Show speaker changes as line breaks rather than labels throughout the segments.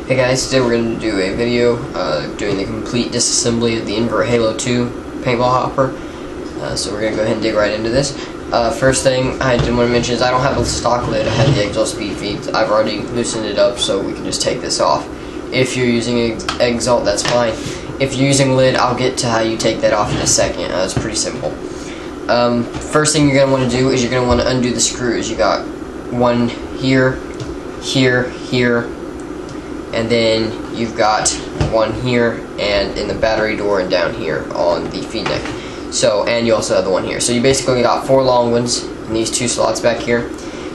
Hey guys, today we're going to do a video doing the complete disassembly of the Invert Halo 2 paintball hopper. So we're going to go ahead and dig right into this. First thing I did want to mention is I don't have a stock lid. I have the Exalt speed feeds. I've already loosened it up so we can just take this off. If you're using Exalt, that's fine. If you're using lid, I'll get to how you take that off in a second. It's pretty simple. First thing you're going to want to do is you're going to want to undo the screws. You got one here, here, here, and then you've got one here and in the battery door and down here on the feed neck. So, and you also have the one here. So you basically got 4 long ones in these 2 slots back here.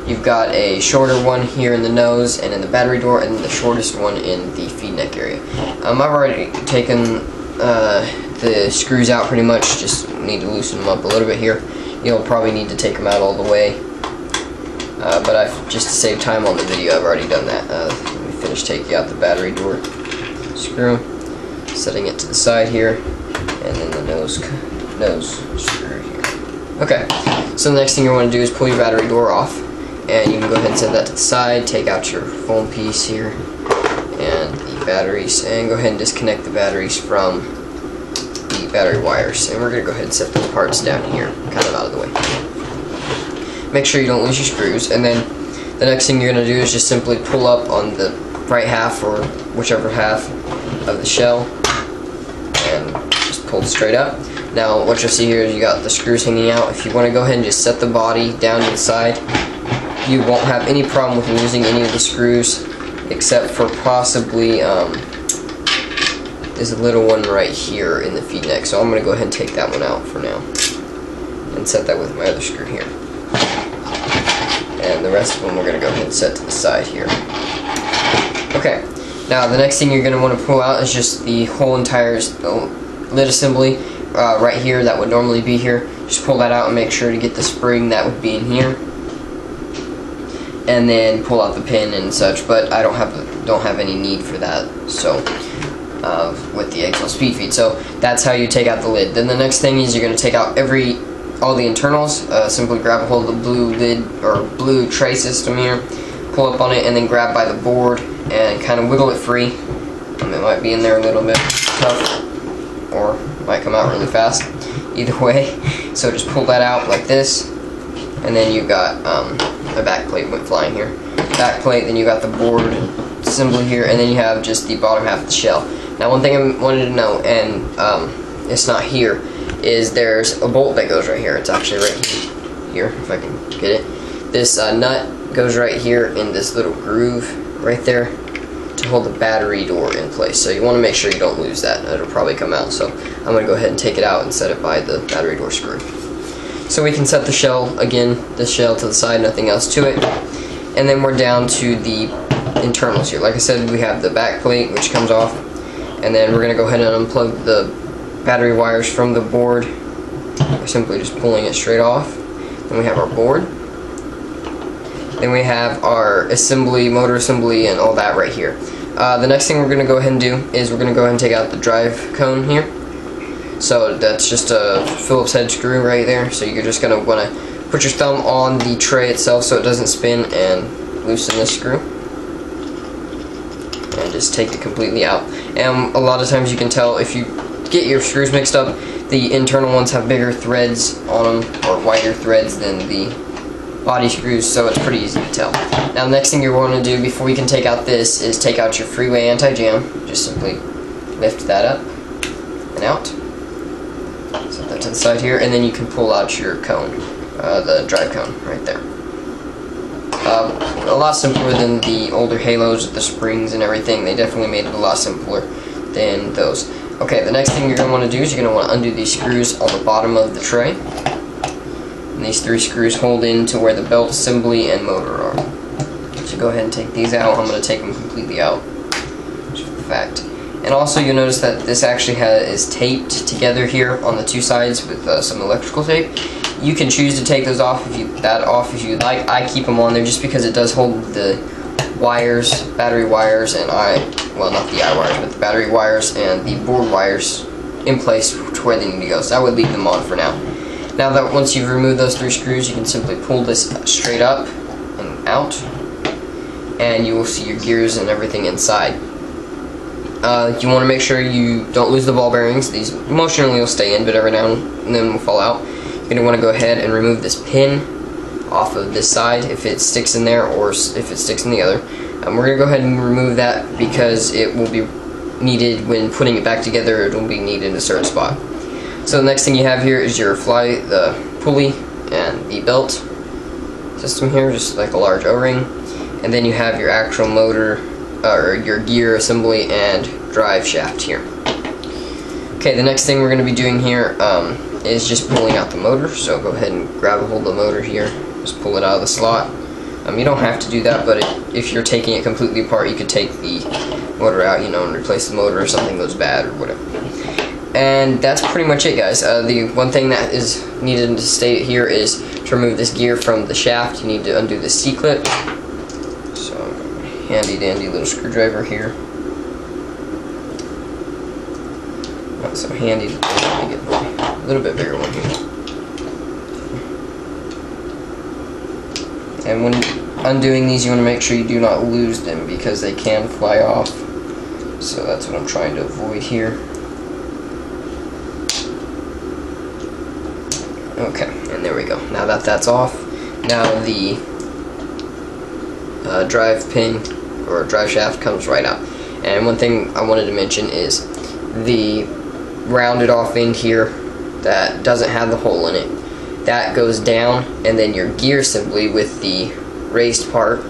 You've got a shorter one here in the nose and in the battery door, and then the shortest one in the feed neck area. I've already taken the screws out pretty much, just need to loosen them up a little bit here. You'll probably need to take them out all the way. But just to save time on the video, I've already done that. Let me finish taking out the battery door screw, setting it to the side here, and then the nose screw here. Okay, so the next thing you want to do is pull your battery door off, and you can go ahead and set that to the side, take out your foam piece here, and the batteries, and go ahead and disconnect the batteries from the battery wires. And we're going to go ahead and set the parts down here, kind of out of the way. Make sure you don't lose your screws, and then the next thing you're going to do is just simply pull up on the right half or whichever half of the shell and just pull it straight up. Now what you'll see here is you got the screws hanging out. If you want to go ahead and just set the body down to the side, you won't have any problem with losing any of the screws except for possibly this little one right here in the feed neck. So I'm going to go ahead and take that one out for now and set that with my other screw here. And the rest of them we're going to go ahead and set to the side here. Okay, now the next thing you're going to want to pull out is just the whole entire lid assembly right here that would normally be here. Just pull that out and make sure to get the spring that would be in here, and then pull out the pin and such. But I don't have any need for that. So with the Exalt speed feed, so that's how you take out the lid. Then the next thing is you're going to take out all the internals. Simply grab a hold of the blue lid or blue tray system here, pull up on it, and then grab by the board and kind of wiggle it free. It might be in there a little bit tough, or might come out really fast. Either way, so just pull that out like this, and then you've got a back plate went flying here. Back plate, then you got the board assembly here, and then you have just the bottom half of the shell. Now one thing I wanted to know, and it's not here, is there's a bolt that goes right here. It's actually right here, if I can get it. This nut goes right here in this little groove right there to hold the battery door in place. So you want to make sure you don't lose that. It'll probably come out. So I'm going to go ahead and take it out and set it by the battery door screw. So we can set the shell, again, this shell to the side, nothing else to it. And then we're down to the internals here. Like I said, we have the back plate, which comes off. And then we're going to go ahead and unplug the battery wires from the board by simply just pulling it straight off. Then we have our board. Then we have our assembly, motor assembly, and all that right here. The next thing we're going to go ahead and do is we're going to go ahead and take out the drive cone here. So that's just a Phillips head screw right there. So you're just going to want to put your thumb on the tray itself so it doesn't spin and loosen this screw. And just take it completely out. And a lot of times you can tell if you get your screws mixed up, the internal ones have bigger threads on them, or wider threads than the body screws, so it's pretty easy to tell. Now the next thing you're going to do before you can take out this is take out your freeway anti-jam. Just simply lift that up and out. Set that to the side here, and then you can pull out your cone, the drive cone right there. A lot simpler than the older Halos with the springs and everything. They definitely made it a lot simpler than those. Okay, the next thing you're going to want to do is you're going to want to undo these screws on the bottom of the tray. And these 3 screws hold in to where the belt assembly and motor are. So go ahead and take these out. I'm going to take them completely out, just for fact. And also you'll notice that this actually is taped together here on the 2 sides with some electrical tape. You can choose to take those off if you like. I keep them on there just because it does hold the wires, battery wires, and well, not the eye wires, but the battery wires and the board wires in place to where they need to go. So I would leave them on for now. Now that once you've removed those 3 screws, you can simply pull this straight up and out, and you will see your gears and everything inside. You want to make sure you don't lose the ball bearings. These emotionally will stay in, but every now and then will fall out. You're going to want to go ahead and remove this pin off of this side if it sticks in there or if it sticks in the other. We're going to go ahead and remove that because it will be needed when putting it back together. It will be needed in a certain spot. So the next thing you have here is your the pulley and the belt system here, just like a large O-ring. And then you have your actual motor, or your gear assembly and drive shaft here. Okay, the next thing we're going to be doing here is just pulling out the motor. So go ahead and grab a hold of the motor here, just pull it out of the slot. You don't have to do that, but if you're taking it completely apart, you could take the motor out, you know, and replace the motor if something goes bad or whatever. And that's pretty much it, guys. The one thing that is needed to state here is to remove this gear from the shaft. You need to undo the C-clip. So, handy dandy little screwdriver here. Not so handy. Let me get a little bit bigger one here. And when undoing these, you want to make sure you do not lose them because they can fly off. So that's what I'm trying to avoid here. Okay, and there we go. Now that that's off, now the drive pin or drive shaft comes right out. And one thing I wanted to mention is the rounded off end here that doesn't have the hole in it. That goes down, and then your gear assembly with the raised part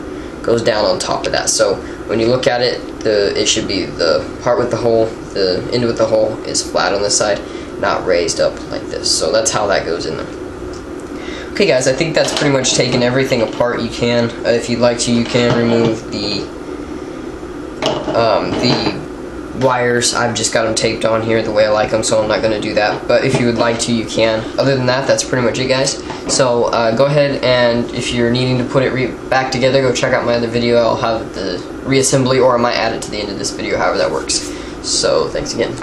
goes down on top of that. So when you look at it, it should be the part with the hole, the end with the hole is flat on this side, not raised up like this. So that's how that goes in there. Okay, guys, I think that's pretty much taken everything apart you can. If you'd like to, you can remove the wires. I've just got them taped on here the way I like them, so I'm not going to do that. But if you would like to, you can. Other than that, that's pretty much it, guys. So go ahead, and if you're needing to put it back together, go check out my other video. I'll have the reassembly, or I might add it to the end of this video, however that works. So thanks again.